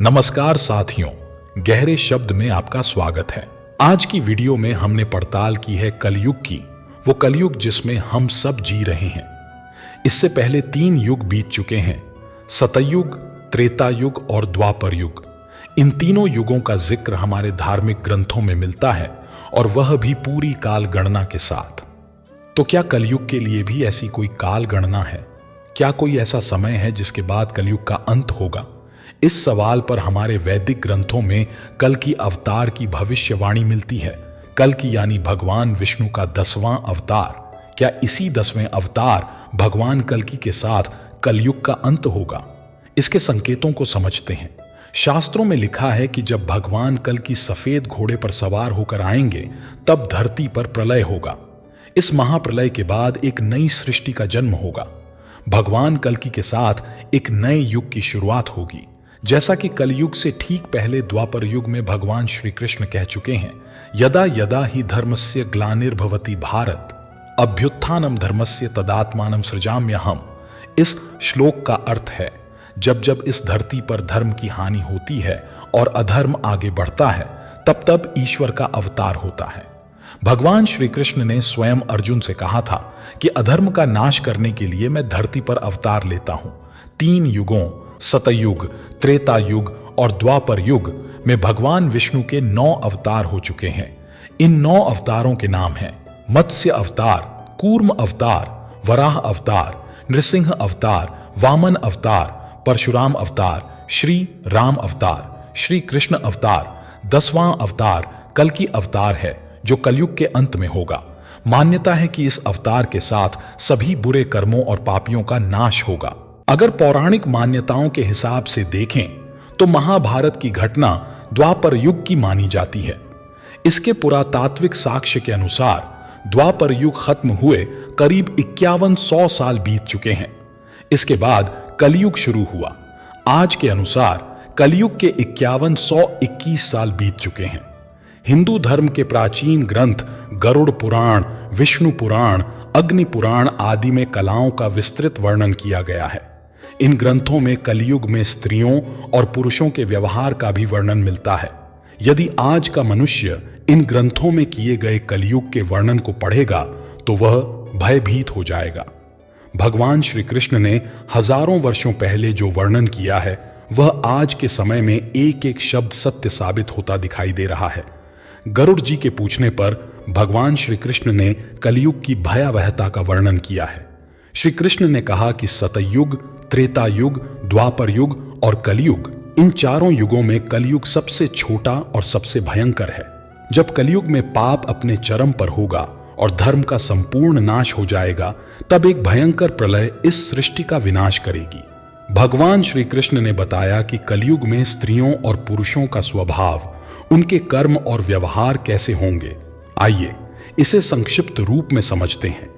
नमस्कार साथियों, गहरे शब्द में आपका स्वागत है। आज की वीडियो में हमने पड़ताल की है कलयुग की, वो कलयुग जिसमें हम सब जी रहे हैं। इससे पहले 3 युग बीत चुके हैं, सतयुग, त्रेता युग और द्वापर युग। इन तीनों युगों का जिक्र हमारे धार्मिक ग्रंथों में मिलता है और वह भी पूरी काल गणना के साथ। तो क्या कलयुग के लिए भी ऐसी कोई काल गणना है? क्या कोई ऐसा समय है जिसके बाद कलयुग का अंत होगा? इस सवाल पर हमारे वैदिक ग्रंथों में कल की अवतार की भविष्यवाणी मिलती है। कल की यानी भगवान विष्णु का 10वां अवतार। क्या इसी 10वें अवतार भगवान कल्कि के साथ कलयुग का अंत होगा? इसके संकेतों को समझते हैं। शास्त्रों में लिखा है कि जब भगवान कल्कि सफेद घोड़े पर सवार होकर आएंगे तब धरती पर प्रलय होगा। इस महाप्रलय के बाद एक नई सृष्टि का जन्म होगा। भगवान कल्कि के साथ एक नए युग की शुरुआत होगी। जैसा कि कलयुग से ठीक पहले द्वापर युग में भगवान श्री कृष्ण कह चुके हैं, यदा यदा ही धर्मस्य ग्लानिर्भवति भारत अभ्युत्थानम धर्मस्य तदात्मानं सृजाम्यहम्। इस श्लोक का अर्थ है, जब जब इस धरती पर धर्म की हानि होती है और अधर्म आगे बढ़ता है, तब तब ईश्वर का अवतार होता है। भगवान श्री कृष्ण ने स्वयं अर्जुन से कहा था कि अधर्म का नाश करने के लिए मैं धरती पर अवतार लेता हूं। 3 युगों सतयुग, त्रेता युग और द्वापर युग में भगवान विष्णु के 9 अवतार हो चुके हैं। इन 9 अवतारों के नाम हैं मत्स्य अवतार, कूर्म अवतार, वराह अवतार, नृसिंह अवतार, वामन अवतार, परशुराम अवतार, श्री राम अवतार, श्री कृष्ण अवतार। 10वां अवतार कल्कि अवतार है जो कलयुग के अंत में होगा। मान्यता है कि इस अवतार के साथ सभी बुरे कर्मों और पापियों का नाश होगा। अगर पौराणिक मान्यताओं के हिसाब से देखें तो महाभारत की घटना द्वापर युग की मानी जाती है। इसके पुरातात्विक साक्ष्य के अनुसार द्वापर युग खत्म हुए करीब 5100 साल बीत चुके हैं। इसके बाद कलयुग शुरू हुआ। आज के अनुसार कलयुग के 5121 साल बीत चुके हैं। हिंदू धर्म के प्राचीन ग्रंथ गरुड़ पुराण, विष्णु पुराण, अग्नि पुराण आदि में कलाओं का विस्तृत वर्णन किया गया है। इन ग्रंथों में कलयुग में स्त्रियों और पुरुषों के व्यवहार का भी वर्णन मिलता है। यदि आज का मनुष्य इन ग्रंथों में किए गए कलयुग के वर्णन को पढ़ेगा तो वह भयभीत हो जाएगा। भगवान श्री कृष्ण ने हजारों वर्षों पहले जो वर्णन किया है वह आज के समय में एक एक शब्द सत्य साबित होता दिखाई दे रहा है। गरुड़ जी के पूछने पर भगवान श्री कृष्ण ने कलयुग की भयावहता का वर्णन किया है। श्री कृष्ण ने कहा कि सतयुग, त्रेता युग, द्वापर युग और कलयुग, इन चारों युगों में कलयुग सबसे छोटा और सबसे भयंकर है। जब कलयुग में पाप अपने चरम पर होगा और धर्म का संपूर्ण नाश हो जाएगा, तब एक भयंकर प्रलय इस सृष्टि का विनाश करेगी। भगवान श्री कृष्ण ने बताया कि कलयुग में स्त्रियों और पुरुषों का स्वभाव, उनके कर्म और व्यवहार कैसे होंगे। आइए इसे संक्षिप्त रूप में समझते हैं।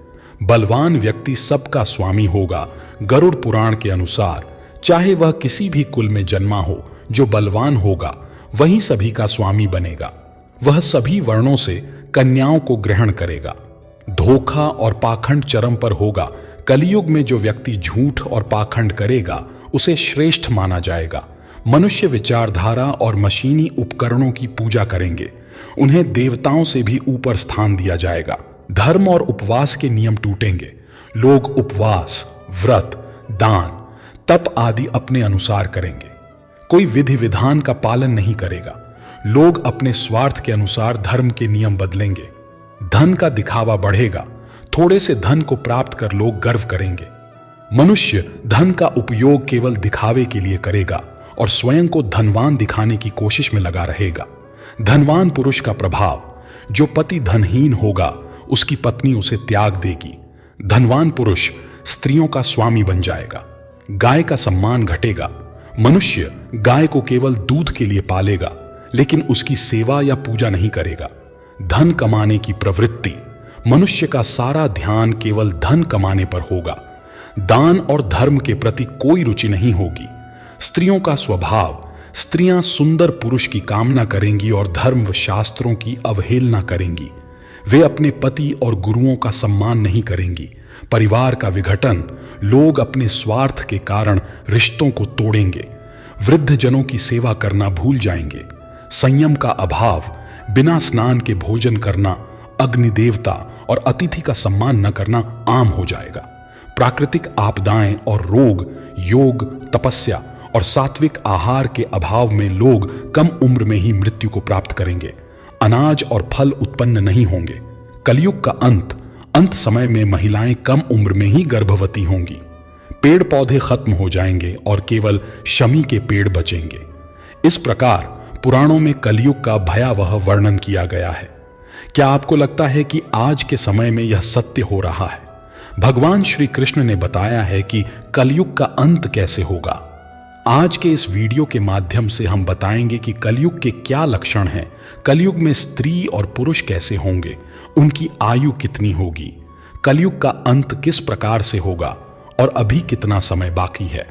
बलवान व्यक्ति सबका स्वामी होगा। गरुड़ पुराण के अनुसार चाहे वह किसी भी कुल में जन्मा हो, जो बलवान होगा वही सभी का स्वामी बनेगा। वह सभी वर्णों से कन्याओं को ग्रहण करेगा। धोखा और पाखंड चरम पर होगा। कलयुग में जो व्यक्ति झूठ और पाखंड करेगा उसे श्रेष्ठ माना जाएगा। मनुष्य विचारधारा और मशीनी उपकरणों की पूजा करेंगे। उन्हें देवताओं से भी ऊपर स्थान दिया जाएगा। धर्म और उपवास के नियम टूटेंगे। लोग उपवास, व्रत, दान, तप आदि अपने अनुसार करेंगे। कोई विधि विधान का पालन नहीं करेगा। लोग अपने स्वार्थ के अनुसार धर्म के नियम बदलेंगे। धन का दिखावा बढ़ेगा। थोड़े से धन को प्राप्त कर लोग गर्व करेंगे। मनुष्य धन का उपयोग केवल दिखावे के लिए करेगा और स्वयं को धनवान दिखाने की कोशिश में लगा रहेगा। धनवान पुरुष का प्रभाव, जो पति धनहीन होगा उसकी पत्नी उसे त्याग देगी। धनवान पुरुष स्त्रियों का स्वामी बन जाएगा। गाय का सम्मान घटेगा। मनुष्य गाय को केवल दूध के लिए पालेगा, लेकिन उसकी सेवा या पूजा नहीं करेगा। धन कमाने की प्रवृत्ति, मनुष्य का सारा ध्यान केवल धन कमाने पर होगा। दान और धर्म के प्रति कोई रुचि नहीं होगी। स्त्रियों का स्वभाव, स्त्रियां सुंदर पुरुष की कामना करेंगी और धर्म व शास्त्रों की अवहेलना करेंगी। वे अपने पति और गुरुओं का सम्मान नहीं करेंगी। परिवार का विघटन, लोग अपने स्वार्थ के कारण रिश्तों को तोड़ेंगे। वृद्ध जनों की सेवा करना भूल जाएंगे। संयम का अभाव, बिना स्नान के भोजन करना, अग्नि देवता और अतिथि का सम्मान न करना आम हो जाएगा। प्राकृतिक आपदाएं और रोग, योग, तपस्या और सात्विक आहार के अभाव में लोग कम उम्र में ही मृत्यु को प्राप्त करेंगे। अनाज और फल उत्पन्न नहीं होंगे। कलयुग का अंत समय में महिलाएं कम उम्र में ही गर्भवती होंगी। पेड़ पौधे खत्म हो जाएंगे और केवल शमी के पेड़ बचेंगे। इस प्रकार पुराणों में कलयुग का भयावह वर्णन किया गया है। क्या आपको लगता है कि आज के समय में यह सत्य हो रहा है? भगवान श्री कृष्ण ने बताया है कि कलयुग का अंत कैसे होगा। आज के इस वीडियो के माध्यम से हम बताएंगे कि कलयुग के क्या लक्षण हैं, कलयुग में स्त्री और पुरुष कैसे होंगे, उनकी आयु कितनी होगी, कलयुग का अंत किस प्रकार से होगा और अभी कितना समय बाकी है।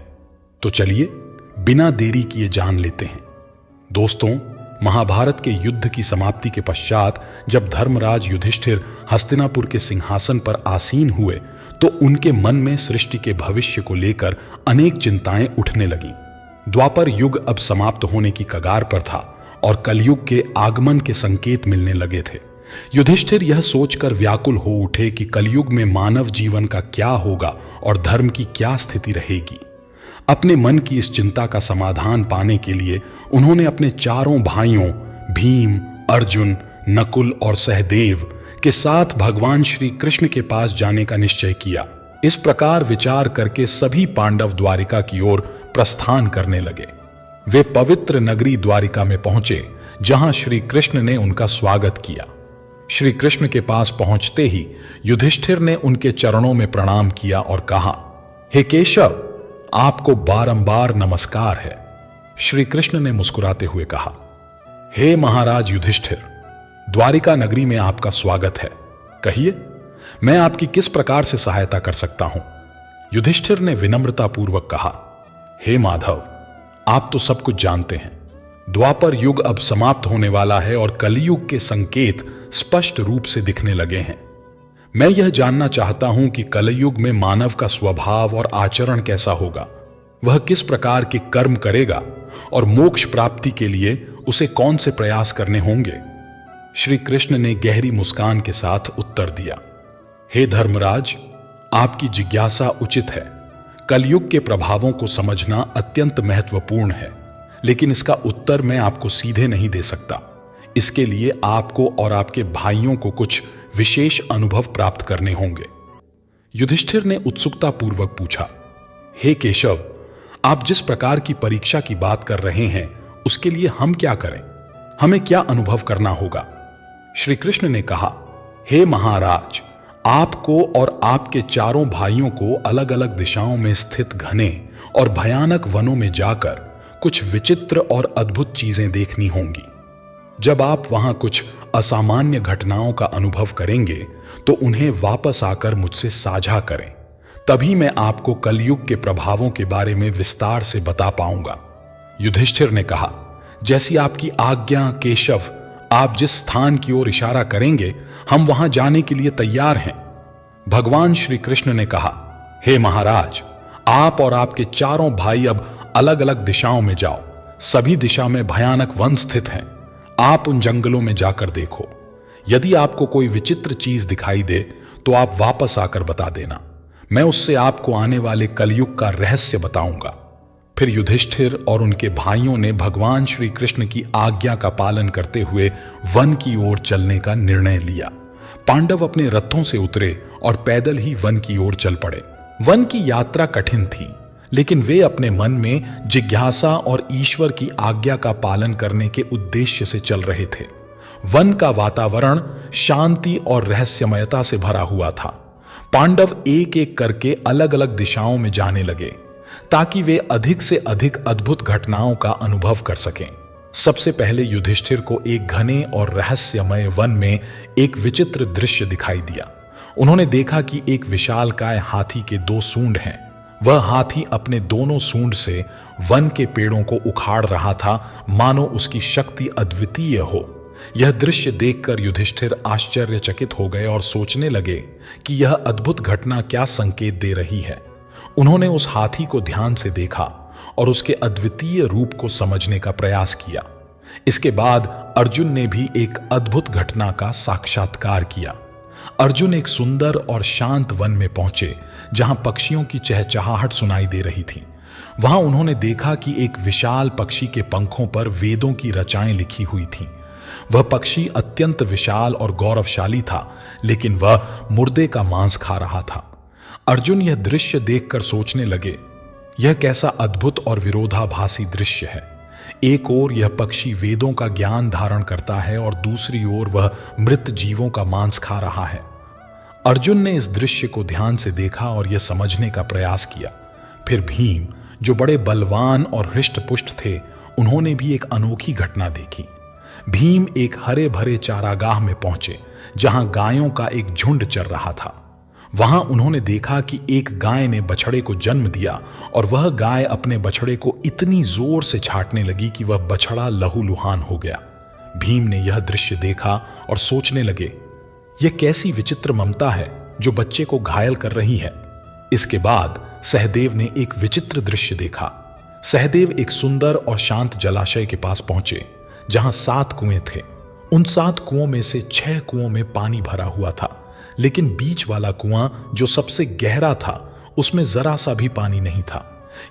तो चलिए बिना देरी किए जान लेते हैं। दोस्तों, महाभारत के युद्ध की समाप्ति के पश्चात जब धर्मराज युधिष्ठिर हस्तिनापुर के सिंहासन पर आसीन हुए तो उनके मन में सृष्टि के भविष्य को लेकर अनेक चिंताएं उठने लगीं। द्वापर युग अब समाप्त होने की कगार पर था और कलयुग के आगमन के संकेत मिलने लगे थे। युधिष्ठिर यह सोचकर व्याकुल हो उठे कि कलयुग में मानव जीवन का क्या होगा और धर्म की क्या स्थिति रहेगी। अपने मन की इस चिंता का समाधान पाने के लिए उन्होंने अपने चारों भाइयों भीम, अर्जुन, नकुल और सहदेव के साथ भगवान श्री कृष्ण के पास जाने का निश्चय किया। इस प्रकार विचार करके सभी पांडव द्वारिका की ओर प्रस्थान करने लगे। वे पवित्र नगरी द्वारिका में पहुंचे, जहां श्री कृष्ण ने उनका स्वागत किया। श्री कृष्ण के पास पहुंचते ही युधिष्ठिर ने उनके चरणों में प्रणाम किया और कहा, हे केशव, आपको बारंबार नमस्कार है। श्री कृष्ण ने मुस्कुराते हुए कहा, हे महाराज युधिष्ठिर, द्वारिका नगरी में आपका स्वागत है। कहिए, मैं आपकी किस प्रकार से सहायता कर सकता हूं? युधिष्ठिर ने विनम्रता पूर्वक कहा, हे माधव, आप तो सब कुछ जानते हैं। द्वापर युग अब समाप्त होने वाला है और कलयुग के संकेत स्पष्ट रूप से दिखने लगे हैं। मैं यह जानना चाहता हूं कि कलयुग में मानव का स्वभाव और आचरण कैसा होगा, वह किस प्रकार के कर्म करेगा और मोक्ष प्राप्ति के लिए उसे कौन से प्रयास करने होंगे। श्री कृष्ण ने गहरी मुस्कान के साथ उत्तर दिया, हे धर्मराज, आपकी जिज्ञासा उचित है। कलयुग के प्रभावों को समझना अत्यंत महत्वपूर्ण है, लेकिन इसका उत्तर मैं आपको सीधे नहीं दे सकता। इसके लिए आपको और आपके भाइयों को कुछ विशेष अनुभव प्राप्त करने होंगे। युधिष्ठिर ने उत्सुकता पूर्वक पूछा, हे केशव, आप जिस प्रकार की परीक्षा की बात कर रहे हैं उसके लिए हम क्या करें? हमें क्या अनुभव करना होगा? श्री कृष्ण ने कहा, हे महाराज, आपको और आपके चारों भाइयों को अलग अलग दिशाओं में स्थित घने और भयानक वनों में जाकर कुछ विचित्र और अद्भुत चीजें देखनी होंगी। जब आप वहां कुछ असामान्य घटनाओं का अनुभव करेंगे तो उन्हें वापस आकर मुझसे साझा करें, तभी मैं आपको कलयुग के प्रभावों के बारे में विस्तार से बता पाऊंगा। युधिष्ठिर ने कहा, जैसी आपकी आज्ञा केशव। आप जिस स्थान की ओर इशारा करेंगे हम वहां जाने के लिए तैयार हैं। भगवान श्री कृष्ण ने कहा, हे महाराज, आप और आपके चारों भाई अब अलग अलग दिशाओं में जाओ। सभी दिशा में भयानक वन स्थित हैं। आप उन जंगलों में जाकर देखो। यदि आपको कोई विचित्र चीज दिखाई दे तो आप वापस आकर बता देना। मैं उससे आपको आने वाले कलयुग का रहस्य बताऊंगा। फिर युधिष्ठिर और उनके भाइयों ने भगवान श्री कृष्ण की आज्ञा का पालन करते हुए वन की ओर चलने का निर्णय लिया। पांडव अपने रथों से उतरे और पैदल ही वन की ओर चल पड़े। वन की यात्रा कठिन थी, लेकिन वे अपने मन में जिज्ञासा और ईश्वर की आज्ञा का पालन करने के उद्देश्य से चल रहे थे। वन का वातावरण शांति और रहस्यमयता से भरा हुआ था। पांडव एक एक करके अलग अलग दिशाओं में जाने लगे ताकि वे अधिक से अधिक अद्भुत घटनाओं का अनुभव कर सकें। सबसे पहले युधिष्ठिर को एक घने और रहस्यमय वन में एक विचित्र दृश्य दिखाई दिया। उन्होंने देखा कि एक विशालकाय हाथी के 2 सूंड हैं। वह हाथी अपने दोनों सूंड से वन के पेड़ों को उखाड़ रहा था, मानो उसकी शक्ति अद्वितीय हो। यह दृश्य देखकर युधिष्ठिर आश्चर्यचकित हो गए और सोचने लगे कि यह अद्भुत घटना क्या संकेत दे रही है। उन्होंने उस हाथी को ध्यान से देखा और उसके अद्वितीय रूप को समझने का प्रयास किया। इसके बाद अर्जुन ने भी एक अद्भुत घटना का साक्षात्कार किया। अर्जुन एक सुंदर और शांत वन में पहुंचे जहां पक्षियों की चहचहाहट सुनाई दे रही थी। वहां उन्होंने देखा कि एक विशाल पक्षी के पंखों पर वेदों की रचाएं लिखी हुई थीं। वह पक्षी अत्यंत विशाल और गौरवशाली था, लेकिन वह मुर्दे का मांस खा रहा था। अर्जुन यह दृश्य देखकर सोचने लगे, यह कैसा अद्भुत और विरोधाभासी दृश्य है। एक ओर यह पक्षी वेदों का ज्ञान धारण करता है और दूसरी ओर वह मृत जीवों का मांस खा रहा है। अर्जुन ने इस दृश्य को ध्यान से देखा और यह समझने का प्रयास किया। फिर भीम, जो बड़े बलवान और हृष्ट-पुष्ट थे, उन्होंने भी एक अनोखी घटना देखी। भीम एक हरे भरे चारागाह में पहुंचे जहां गायों का एक झुंड चर रहा था। वहां उन्होंने देखा कि एक गाय ने बछड़े को जन्म दिया और वह गाय अपने बछड़े को इतनी जोर से छांटने लगी कि वह बछड़ा लहूलुहान हो गया। भीम ने यह दृश्य देखा और सोचने लगे, यह कैसी विचित्र ममता है जो बच्चे को घायल कर रही है। इसके बाद सहदेव ने एक विचित्र दृश्य देखा। सहदेव एक सुंदर और शांत जलाशय के पास पहुंचे जहां 7 कुएं थे। उन 7 कुओं में से 6 कुओं में पानी भरा हुआ था, लेकिन बीच वाला कुआं जो सबसे गहरा था उसमें जरा सा भी पानी नहीं था।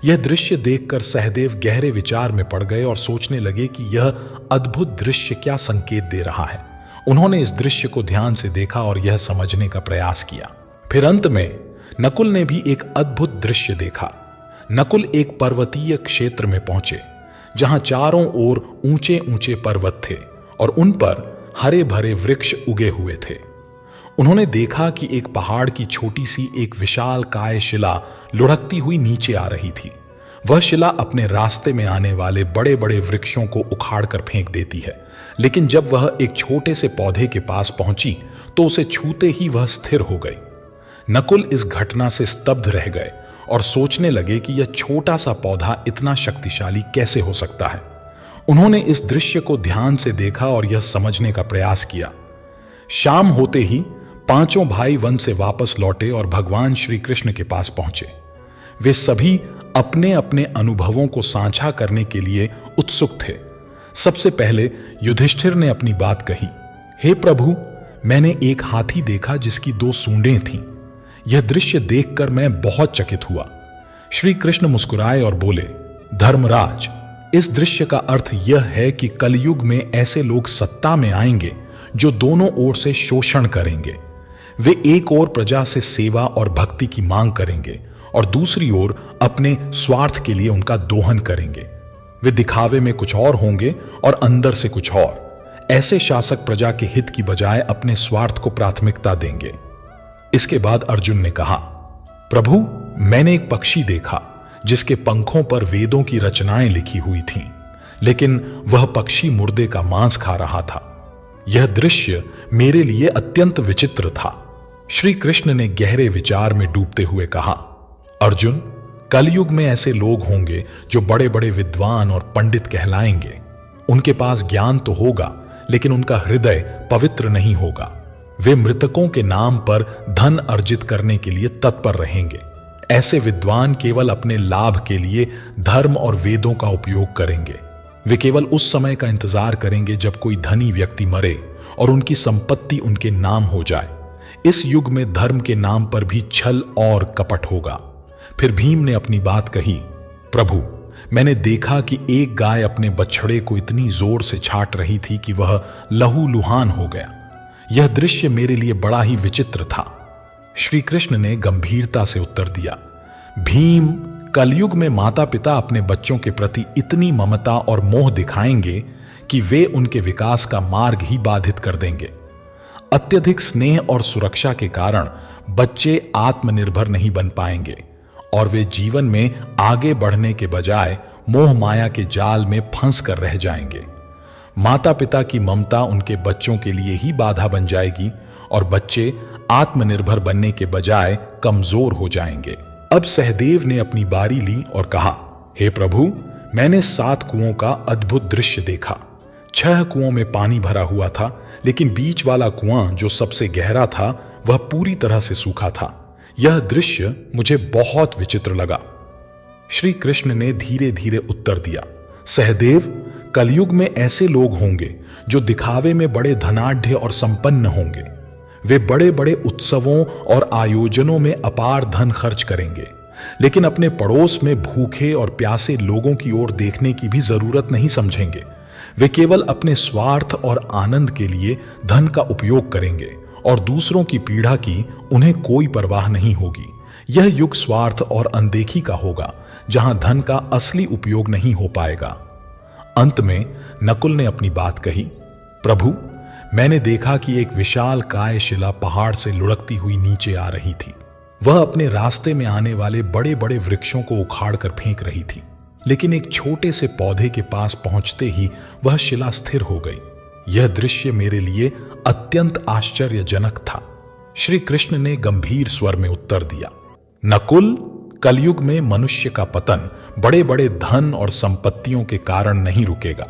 यह दृश्य देखकर सहदेव गहरे विचार में पड़ गए और सोचने लगे कि यह अद्भुत दृश्य क्या संकेत दे रहा है। उन्होंने इस दृश्य को ध्यान से देखा और यह समझने का प्रयास किया। फिर अंत में नकुल ने भी एक अद्भुत दृश्य देखा। नकुल एक पर्वतीय क्षेत्र में पहुंचे जहां चारों ओर ऊंचे ऊंचे पर्वत थे और उन पर हरे भरे वृक्ष उगे हुए थे। उन्होंने देखा कि एक पहाड़ की छोटी सी एक विशाल काय शिला लुढ़कती हुई नीचे आ रही थी। वह शिला अपने रास्ते में आने वाले बड़े बड़े वृक्षों को उखाड़कर फेंक देती है, लेकिन जब वह एक छोटे से पौधे के पास पहुंची तो उसे छूते ही वह स्थिर हो गई। नकुल इस घटना से स्तब्ध रह गए और सोचने लगे कि यह छोटा सा पौधा इतना शक्तिशाली कैसे हो सकता है। उन्होंने इस दृश्य को ध्यान से देखा और यह समझने का प्रयास किया। शाम होते ही 5 भाई वन से वापस लौटे और भगवान श्री कृष्ण के पास पहुंचे। वे सभी अपने अपने अनुभवों को साझा करने के लिए उत्सुक थे। सबसे पहले युधिष्ठिर ने अपनी बात कही, हे प्रभु, मैंने एक हाथी देखा जिसकी 2 सूंडें थीं। यह दृश्य देखकर मैं बहुत चकित हुआ। श्री कृष्ण मुस्कुराए और बोले, धर्मराज, इस दृश्य का अर्थ यह है कि कलयुग में ऐसे लोग सत्ता में आएंगे जो दोनों ओर से शोषण करेंगे। वे एक ओर प्रजा से सेवा और भक्ति की मांग करेंगे और दूसरी ओर अपने स्वार्थ के लिए उनका दोहन करेंगे। वे दिखावे में कुछ और होंगे और अंदर से कुछ और। ऐसे शासक प्रजा के हित की बजाय अपने स्वार्थ को प्राथमिकता देंगे। इसके बाद अर्जुन ने कहा, प्रभु, मैंने एक पक्षी देखा जिसके पंखों पर वेदों की रचनाएं लिखी हुई थीं, लेकिन वह पक्षी मुर्दे का मांस खा रहा था। यह दृश्य मेरे लिए अत्यंत विचित्र था। श्री कृष्ण ने गहरे विचार में डूबते हुए कहा, अर्जुन, कलयुग में ऐसे लोग होंगे जो बड़े बड़े विद्वान और पंडित कहलाएंगे। उनके पास ज्ञान तो होगा, लेकिन उनका हृदय पवित्र नहीं होगा। वे मृतकों के नाम पर धन अर्जित करने के लिए तत्पर रहेंगे। ऐसे विद्वान केवल अपने लाभ के लिए धर्म और वेदों का उपयोग करेंगे। वे केवल उस समय का इंतजार करेंगे जब कोई धनी व्यक्ति मरे और उनकी संपत्ति उनके नाम हो जाए। इस युग में धर्म के नाम पर भी छल और कपट होगा। फिर भीम ने अपनी बात कही, प्रभु, मैंने देखा कि एक गाय अपने बछड़े को इतनी जोर से छांट रही थी कि वह लहूलुहान हो गया। यह दृश्य मेरे लिए बड़ा ही विचित्र था। श्री कृष्ण ने गंभीरता से उत्तर दिया, भीम, कलयुग में माता पिता अपने बच्चों के प्रति इतनी ममता और मोह दिखाएंगे कि वे उनके विकास का मार्ग ही बाधित कर देंगे। अत्यधिक स्नेह और सुरक्षा के कारण बच्चे आत्मनिर्भर नहीं बन पाएंगे और वे जीवन में आगे बढ़ने के बजाय मोह माया के जाल में फंस कर रह जाएंगे। माता पिता की ममता उनके बच्चों के लिए ही बाधा बन जाएगी और बच्चे आत्मनिर्भर बनने के बजाय कमजोर हो जाएंगे। अब सहदेव ने अपनी बारी ली और कहा, हे प्रभु, मैंने 7 कुओं का अद्भुत दृश्य देखा। 6 कुओं में पानी भरा हुआ था, लेकिन बीच वाला कुआं जो सबसे गहरा था वह पूरी तरह से सूखा था। यह दृश्य मुझे बहुत विचित्र लगा। श्री कृष्ण ने धीरे धीरे उत्तर दिया, सहदेव, कलयुग में ऐसे लोग होंगे जो दिखावे में बड़े धनाढ्य और संपन्न होंगे। वे बड़े बड़े उत्सवों और आयोजनों में अपार धन खर्च करेंगे, लेकिन अपने पड़ोस में भूखे और प्यासे लोगों की ओर देखने की भी जरूरत नहीं समझेंगे। वे केवल अपने स्वार्थ और आनंद के लिए धन का उपयोग करेंगे और दूसरों की पीड़ा की उन्हें कोई परवाह नहीं होगी। यह युग स्वार्थ और अनदेखी का होगा, जहां धन का असली उपयोग नहीं हो पाएगा। अंत में नकुल ने अपनी बात कही, प्रभु, मैंने देखा कि एक विशाल काय शिला पहाड़ से लुढ़कती हुई नीचे आ रही थी। वह अपने रास्ते में आने वाले बड़े बड़े वृक्षों को उखाड़कर फेंक रही थी, लेकिन एक छोटे से पौधे के पास पहुंचते ही वह शिला स्थिर हो गई। यह दृश्य मेरे लिए अत्यंत आश्चर्यजनक था। श्री कृष्ण ने गंभीर स्वर में उत्तर दिया, नकुल, कलयुग में मनुष्य का पतन बड़े बड़े धन और संपत्तियों के कारण नहीं रुकेगा।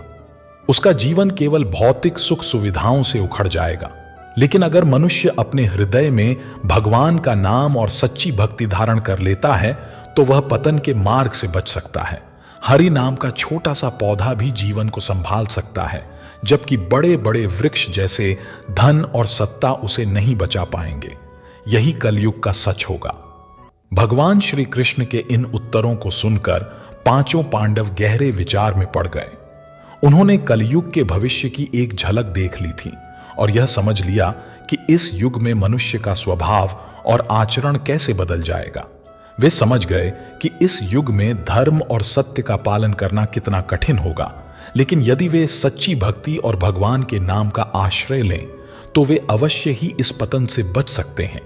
उसका जीवन केवल भौतिक सुख सुविधाओं से उखड़ जाएगा। लेकिन अगर मनुष्य अपने हृदय में भगवान का नाम और सच्ची भक्ति धारण कर लेता है तो वह पतन के मार्ग से बच सकता है। हरि नाम का छोटा सा पौधा भी जीवन को संभाल सकता है, जबकि बड़े बड़े वृक्ष जैसे धन और सत्ता उसे नहीं बचा पाएंगे। यही कलयुग का सच होगा। भगवान श्री कृष्ण के इन उत्तरों को सुनकर पांचों पांडव गहरे विचार में पड़ गए। उन्होंने कलयुग के भविष्य की एक झलक देख ली थी और यह समझ लिया कि इस युग में मनुष्य का स्वभाव और आचरण कैसे बदल जाएगा। वे समझ गए कि इस युग में धर्म और सत्य का पालन करना कितना कठिन होगा, लेकिन यदि वे सच्ची भक्ति और भगवान के नाम का आश्रय लें तो वे अवश्य ही इस पतन से बच सकते हैं।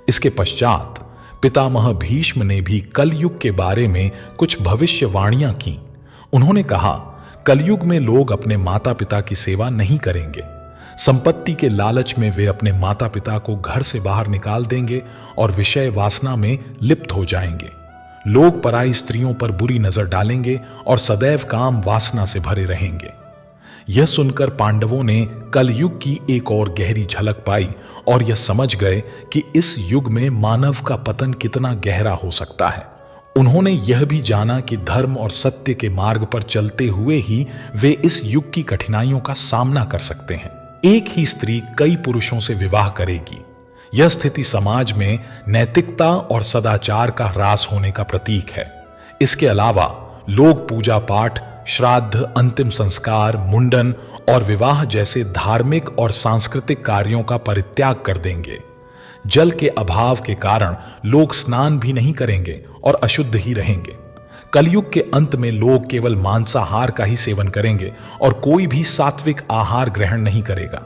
इसके पश्चात पितामह भीष्म ने भी कलयुग के बारे में कुछ भविष्यवाणियां की। उन्होंने कहा, कलयुग में लोग अपने माता पिता की सेवा नहीं करेंगे। संपत्ति के लालच में वे अपने माता पिता को घर से बाहर निकाल देंगे और विषय वासना में लिप्त हो जाएंगे। लोग पराई स्त्रियों पर बुरी नजर डालेंगे और सदैव काम वासना से भरे रहेंगे। यह सुनकर पांडवों ने कलयुग की एक और गहरी झलक पाई और यह समझ गए कि इस युग में मानव का पतन कितना गहरा हो सकता है। उन्होंने यह भी जाना कि धर्म और सत्य के मार्ग पर चलते हुए ही वे इस युग की कठिनाइयों का सामना कर सकते हैं। एक ही स्त्री कई पुरुषों से विवाह करेगी। यह स्थिति समाज में नैतिकता और सदाचार का ह्रास होने का प्रतीक है। इसके अलावा लोग पूजा पाठ, श्राद्ध, अंतिम संस्कार, मुंडन और विवाह जैसे धार्मिक और सांस्कृतिक कार्यों का परित्याग कर देंगे। जल के अभाव के कारण लोग स्नान भी नहीं करेंगे और अशुद्ध ही रहेंगे। कलयुग के अंत में लोग केवल मांसाहार का ही सेवन करेंगे और कोई भी सात्विक आहार ग्रहण नहीं करेगा।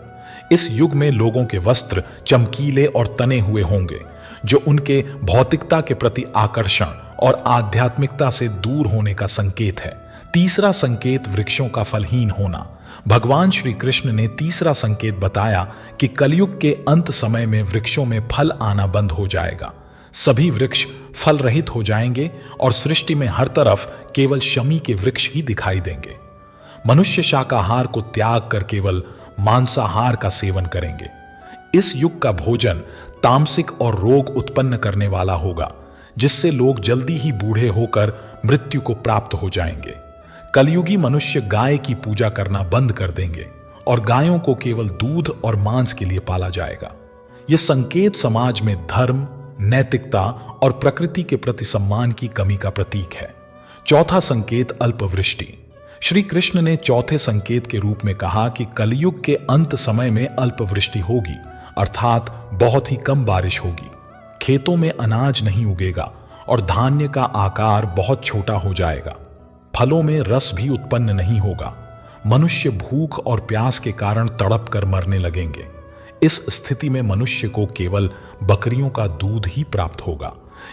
इस युग में लोगों के वस्त्र चमकीले और तने हुए होंगे, जो उनके भौतिकता के प्रति आकर्षण और आध्यात्मिकता से दूर होने का संकेत है। तीसरा संकेत वृक्षों का फलहीन होना। भगवान श्री कृष्ण ने तीसरा संकेत बताया कि कलयुग के अंत समय में वृक्षों में फल आना बंद हो जाएगा। सभी वृक्ष फल रहित हो जाएंगे और सृष्टि में हर तरफ केवल शमी के वृक्ष ही दिखाई देंगे। मनुष्य शाकाहार को त्याग कर केवल मांसाहार का सेवन करेंगे। इस युग का भोजन तामसिक और रोग उत्पन्न करने वाला होगा, जिससे लोग जल्दी ही बूढ़े होकर मृत्यु को प्राप्त हो जाएंगे। कलयुगी मनुष्य गाय की पूजा करना बंद कर देंगे और गायों को केवल दूध और मांस के लिए पाला जाएगा। यह संकेत समाज में धर्म, नैतिकता और प्रकृति के प्रति सम्मान की कमी का प्रतीक है। चौथा संकेत अल्पवृष्टि। श्री कृष्ण ने चौथे संकेत के रूप में कहा कि कलयुग के अंत समय में अल्पवृष्टि होगी, अर्थात बहुत ही कम बारिश होगी। खेतों में अनाज नहीं उगेगा और धान्य का आकार बहुत छोटा हो जाएगा। फलों में रस भी उत्पन्न नहीं होगा। मनुष्य भूख और प्यास के कारण तड़प कर मरने लगेंगे। इस स्थिति में मनुष्य को केवल बकरियों का दूध ही प्राप्त होगा।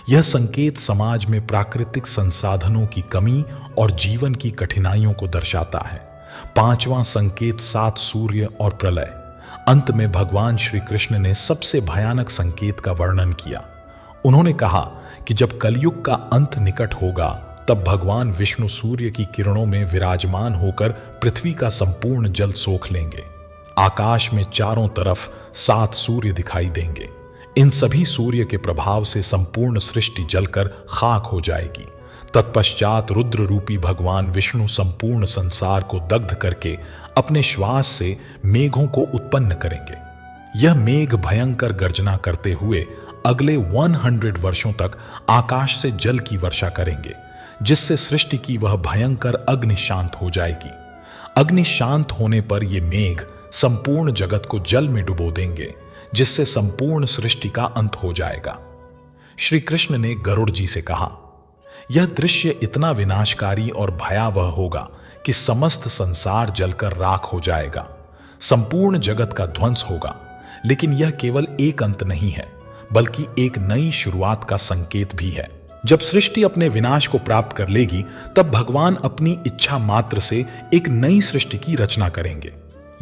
यह संकेत समाज में प्राकृतिक संसाधनों की कमी और जीवन की कठिनाइयों को दर्शाता है। पांचवां संकेत 7 सूर्य और प्रलय। अंत में भगवान श्री कृष्ण ने सबसे भयानक संकेत का वर्णन किया। उन्होंने कहा कि जब कलयुग का अंत निकट होगा तब भगवान विष्णु सूर्य की किरणों में विराजमान होकर पृथ्वी का संपूर्ण जल सोख लेंगे। आकाश में चारों तरफ 7 सूर्य दिखाई देंगे। इन सभी सूर्य के प्रभाव से संपूर्ण सृष्टि जलकर खाक हो जाएगी तत्पश्चात रुद्र रूपी भगवान विष्णु संपूर्ण संसार को दग्ध करके अपने श्वास से मेघों को उत्पन्न करेंगे। यह मेघ भयंकर गर्जना करते हुए अगले 100 वर्षों तक आकाश से जल की वर्षा करेंगे, जिससे सृष्टि की वह भयंकर अग्नि शांत हो जाएगी। अग्नि शांत होने पर ये मेघ संपूर्ण जगत को जल में डुबो देंगे, जिससे संपूर्ण सृष्टि का अंत हो जाएगा। श्री कृष्ण ने गरुड़ जी से कहा, यह दृश्य इतना विनाशकारी और भयावह होगा कि समस्त संसार जलकर राख हो जाएगा, संपूर्ण जगत का ध्वंस होगा। लेकिन यह केवल एक अंत नहीं है, बल्कि एक नई शुरुआत का संकेत भी है। जब सृष्टि अपने विनाश को प्राप्त कर लेगी, तब भगवान अपनी इच्छा मात्र से एक नई सृष्टि की रचना करेंगे।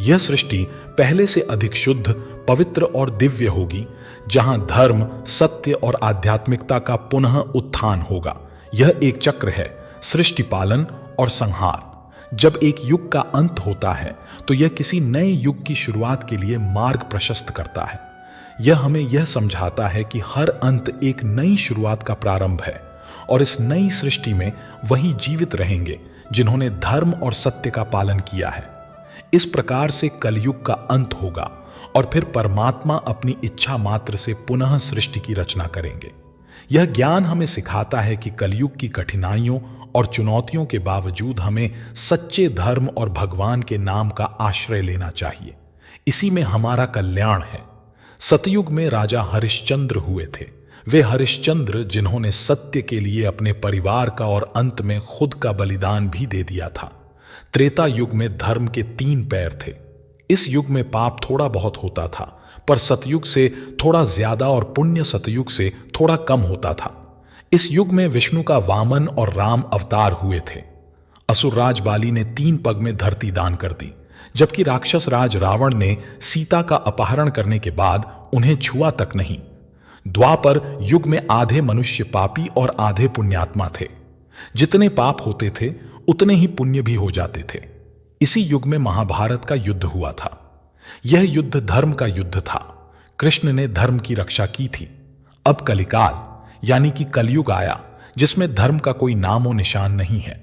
यह सृष्टि पहले से अधिक शुद्ध, पवित्र और दिव्य होगी, जहां धर्म, सत्य और आध्यात्मिकता का पुनः उत्थान होगा। यह एक चक्र है, सृष्टि पालन और संहार। जब एक युग का अंत होता है, तो यह किसी नए युग की शुरुआत के लिए मार्ग प्रशस्त करता है। यह हमें यह समझाता है कि हर अंत एक नई शुरुआत का प्रारंभ है, और इस नई सृष्टि में वही जीवित रहेंगे जिन्होंने धर्म और सत्य का पालन किया है। इस प्रकार से कलयुग का अंत होगा और फिर परमात्मा अपनी इच्छा मात्र से पुनः सृष्टि की रचना करेंगे। यह ज्ञान हमें सिखाता है कि कलयुग की कठिनाइयों और चुनौतियों के बावजूद हमें सच्चे धर्म और भगवान के नाम का आश्रय लेना चाहिए। इसी में हमारा कल्याण है। सतयुग में राजा हरिश्चंद्र हुए थे। वे हरिश्चंद्र जिन्होंने सत्य के लिए अपने परिवार का और अंत में खुद का बलिदान भी दे दिया था। त्रेता युग में धर्म के 3 पैर थे। इस युग में पाप थोड़ा बहुत होता था, पर सतयुग से थोड़ा ज्यादा और पुण्य सतयुग से थोड़ा कम होता था। इस युग में विष्णु का वामन और राम अवतार हुए थे। असुरराज बाली ने 3 पग में धरती दान कर दी, जबकि राक्षस राज रावण ने सीता का अपहरण करने के बाद उन्हें छुआ तक नहीं। द्वापर युग में आधे मनुष्य पापी और आधे पुण्यात्मा थे। जितने पाप होते थे, उतने ही पुण्य भी हो जाते थे। इसी युग में महाभारत का युद्ध हुआ था। यह युद्ध धर्म का युद्ध था। कृष्ण ने धर्म की रक्षा की थी। अब कलिकाल यानी कि कलयुग आया, जिसमें धर्म का कोई नामो निशान नहीं है।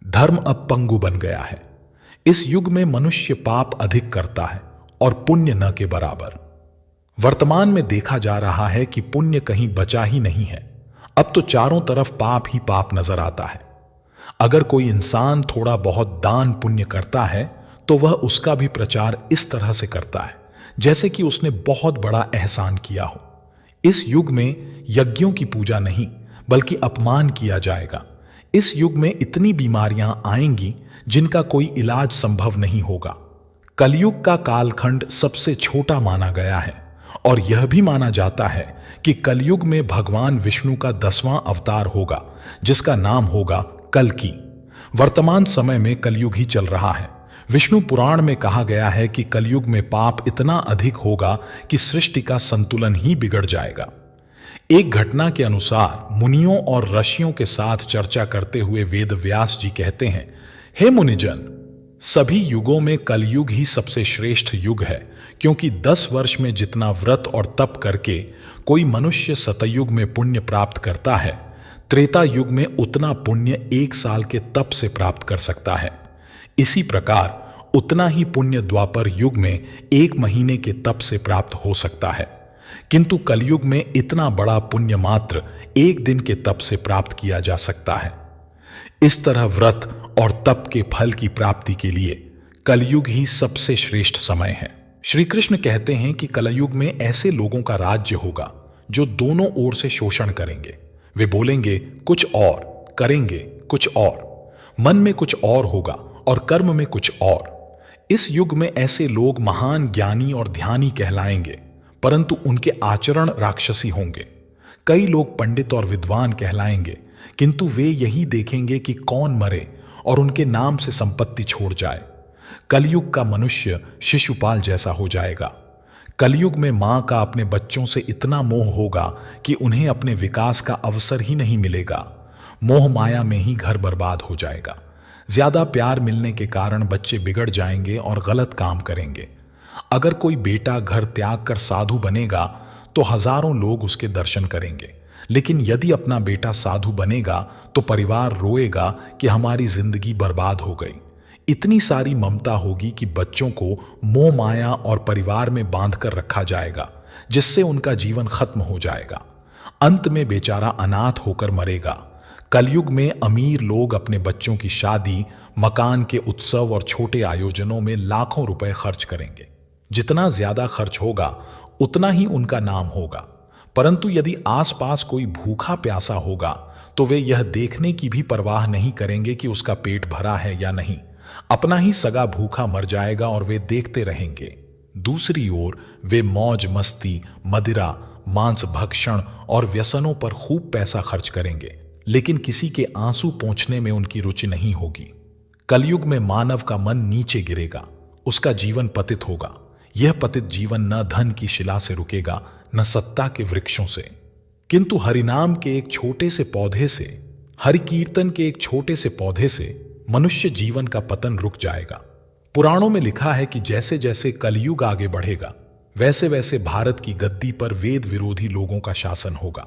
धर्म अब पंगु बन गया है। इस युग में मनुष्य पाप अधिक करता है और पुण्य न के बराबर। वर्तमान में देखा जा रहा है कि पुण्य कहीं बचा ही नहीं है। अब तो चारों तरफ पाप ही पाप नजर आता है। अगर कोई इंसान थोड़ा बहुत दान पुण्य करता है, तो वह उसका भी प्रचार इस तरह से करता है जैसे कि उसने बहुत बड़ा एहसान किया हो। इस युग में यज्ञों की पूजा नहीं, बल्कि अपमान किया जाएगा। इस युग में इतनी बीमारियां आएंगी जिनका कोई इलाज संभव नहीं होगा। कलयुग का कालखंड सबसे छोटा माना गया है, और यह भी माना जाता है कि कलयुग में भगवान विष्णु का 10वां अवतार होगा, जिसका नाम होगा कल्कि। वर्तमान समय में कलयुग ही चल रहा है। विष्णु पुराण में कहा गया है कि कलयुग में पाप इतना अधिक होगा कि सृष्टि का संतुलन ही बिगड़ जाएगा। एक घटना के अनुसार मुनियों और ऋषियों के साथ चर्चा करते हुए वेद व्यास जी कहते हैं, हे मुनिजन, सभी युगों में कलयुग ही सबसे श्रेष्ठ युग है, क्योंकि 10 वर्ष में जितना व्रत और तप करके कोई मनुष्य सतयुग में पुण्य प्राप्त करता है, त्रेता युग में उतना पुण्य 1 साल के तप से प्राप्त कर सकता है। इसी प्रकार उतना ही पुण्य द्वापर युग में 1 महीने के तप से प्राप्त हो सकता है, किंतु कलयुग में इतना बड़ा पुण्य मात्र 1 दिन के तप से प्राप्त किया जा सकता है। इस तरह व्रत और तप के फल की प्राप्ति के लिए कलयुग ही सबसे श्रेष्ठ समय है। श्री कृष्ण कहते हैं कि कलयुग में ऐसे लोगों का राज्य होगा जो दोनों ओर से शोषण करेंगे। वे बोलेंगे कुछ और, करेंगे कुछ और, मन में कुछ और होगा और कर्म में कुछ और। इस युग में ऐसे लोग महान ज्ञानी और ध्यानी कहलाएंगे, परंतु उनके आचरण राक्षसी होंगे। कई लोग पंडित और विद्वान कहलाएंगे, किंतु वे यही देखेंगे कि कौन मरे और उनके नाम से संपत्ति छोड़ जाए। कलयुग का मनुष्य शिशुपाल जैसा हो जाएगा। कलयुग में मां का अपने बच्चों से इतना मोह होगा कि उन्हें अपने विकास का अवसर ही नहीं मिलेगा। मोह माया में ही घर बर्बाद हो जाएगा। ज्यादा प्यार मिलने के कारण बच्चे बिगड़ जाएंगे और गलत काम करेंगे। अगर कोई बेटा घर त्याग कर साधु बनेगा तो हजारों लोग उसके दर्शन करेंगे, लेकिन यदि अपना बेटा साधु बनेगा तो परिवार रोएगा कि हमारी जिंदगी बर्बाद हो गई। इतनी सारी ममता होगी कि बच्चों को मोह माया और परिवार में बांधकर रखा जाएगा, जिससे उनका जीवन खत्म हो जाएगा। अंत में बेचारा अनाथ होकर मरेगा। कलयुग में अमीर लोग अपने बच्चों की शादी, मकान के उत्सव और छोटे आयोजनों में लाखों रुपए खर्च करेंगे। जितना ज्यादा खर्च होगा उतना ही उनका नाम होगा। परंतु यदि आसपास कोई भूखा प्यासा होगा तो वे यह देखने की भी परवाह नहीं करेंगे कि उसका पेट भरा है या नहीं। अपना ही सगा भूखा मर जाएगा और वे देखते रहेंगे। दूसरी ओर वे मौज मस्ती, मदिरा, मांस भक्षण और व्यसनों पर खूब पैसा खर्च करेंगे, लेकिन किसी के आंसू पोंछने में उनकी रुचि नहीं होगी। कलयुग में मानव का मन नीचे गिरेगा, उसका जीवन पतित होगा। यह पतित जीवन न धन की शिला से रुकेगा, न सत्ता के वृक्षों से, किंतु हरिनाम के एक छोटे से पौधे से, हरि कीर्तन के एक छोटे से पौधे से मनुष्य जीवन का पतन रुक जाएगा। पुराणों में लिखा है कि जैसे जैसे कलयुग आगे बढ़ेगा वैसे वैसे भारत की गद्दी पर वेद विरोधी लोगों का शासन होगा।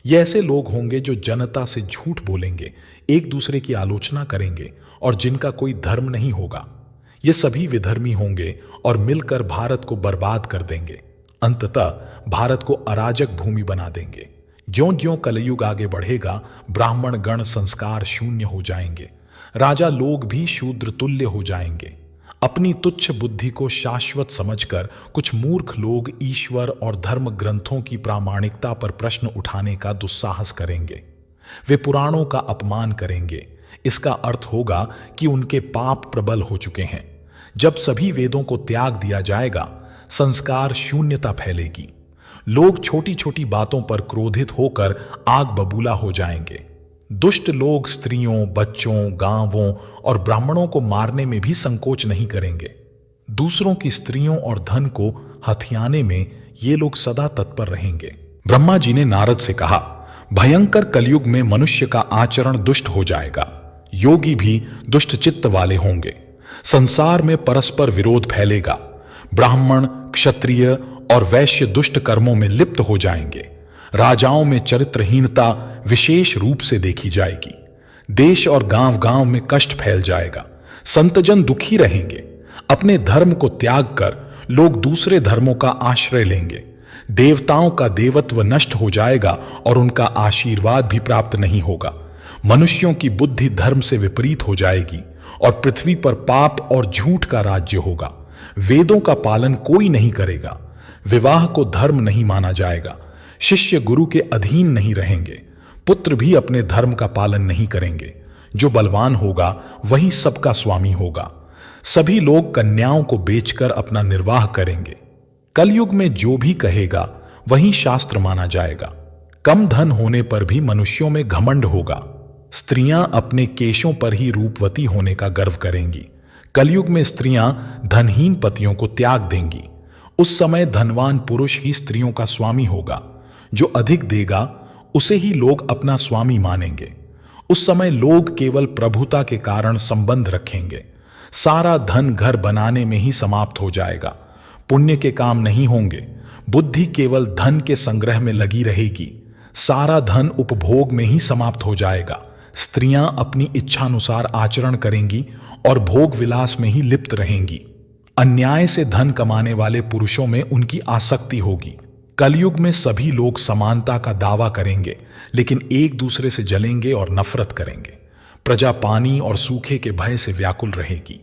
ये ऐसे लोग होंगे जो जनता से झूठ बोलेंगे, एक दूसरे की आलोचना करेंगे और जिनका कोई धर्म नहीं होगा। ये सभी विधर्मी होंगे और मिलकर भारत को बर्बाद कर देंगे। अंततः भारत को अराजक भूमि बना देंगे। ज्यों ज्यों कलयुग आगे बढ़ेगा ब्राह्मण गण संस्कार शून्य हो जाएंगे, राजा लोग भी शूद्र तुल्य हो जाएंगे। अपनी तुच्छ बुद्धि को शाश्वत समझकर कुछ मूर्ख लोग ईश्वर और धर्म ग्रंथों की प्रामाणिकता पर प्रश्न उठाने का दुस्साहस करेंगे। वे पुराणों का अपमान करेंगे। इसका अर्थ होगा कि उनके पाप प्रबल हो चुके हैं। जब सभी वेदों को त्याग दिया जाएगा, संस्कार शून्यता फैलेगी। लोग छोटी छोटी बातों पर क्रोधित होकर आग बबूला हो जाएंगे। दुष्ट लोग स्त्रियों, बच्चों, गांवों और ब्राह्मणों को मारने में भी संकोच नहीं करेंगे। दूसरों की स्त्रियों और धन को हथियाने में ये लोग सदा तत्पर रहेंगे। ब्रह्मा जी ने नारद से कहा, भयंकर कलयुग में मनुष्य का आचरण दुष्ट हो जाएगा। योगी भी दुष्ट चित्त वाले होंगे। संसार में परस्पर विरोध फैलेगा। ब्राह्मण, क्षत्रिय और वैश्य दुष्ट कर्मों में लिप्त हो जाएंगे। राजाओं में चरित्रहीनता विशेष रूप से देखी जाएगी। देश और गांव गांव में कष्ट फैल जाएगा। संतजन दुखी रहेंगे। अपने धर्म को त्याग कर लोग दूसरे धर्मों का आश्रय लेंगे। देवताओं का देवत्व नष्ट हो जाएगा और उनका आशीर्वाद भी प्राप्त नहीं होगा। मनुष्यों की बुद्धि धर्म से विपरीत हो जाएगी और पृथ्वी पर पाप और झूठ का राज्य होगा। वेदों का पालन कोई नहीं करेगा। विवाह को धर्म नहीं माना जाएगा। शिष्य गुरु के अधीन नहीं रहेंगे। पुत्र भी अपने धर्म का पालन नहीं करेंगे। जो बलवान होगा वही सबका स्वामी होगा। सभी लोग कन्याओं को बेचकर अपना निर्वाह करेंगे। कलयुग में जो भी कहेगा वही शास्त्र माना जाएगा। कम धन होने पर भी मनुष्यों में घमंड होगा। स्त्रियां अपने केशों पर ही रूपवती होने का गर्व करेंगी। कलयुग में स्त्रियां धनहीन पतियों को त्याग देंगी। उस समय धनवान पुरुष ही स्त्रियों का स्वामी होगा। जो अधिक देगा उसे ही लोग अपना स्वामी मानेंगे। उस समय लोग केवल प्रभुता के कारण संबंध रखेंगे। सारा धन घर बनाने में ही समाप्त हो जाएगा। पुण्य के काम नहीं होंगे। बुद्धि केवल धन के संग्रह में लगी रहेगी। सारा धन उपभोग में ही समाप्त हो जाएगा। स्त्रियां अपनी इच्छानुसार आचरण करेंगी और भोग विलास में ही लिप्त रहेंगी। अन्याय से धन कमाने वाले पुरुषों में उनकी आसक्ति होगी। कलयुग में सभी लोग समानता का दावा करेंगे, लेकिन एक दूसरे से जलेंगे और नफरत करेंगे। प्रजा पानी और सूखे के भय से व्याकुल रहेगी।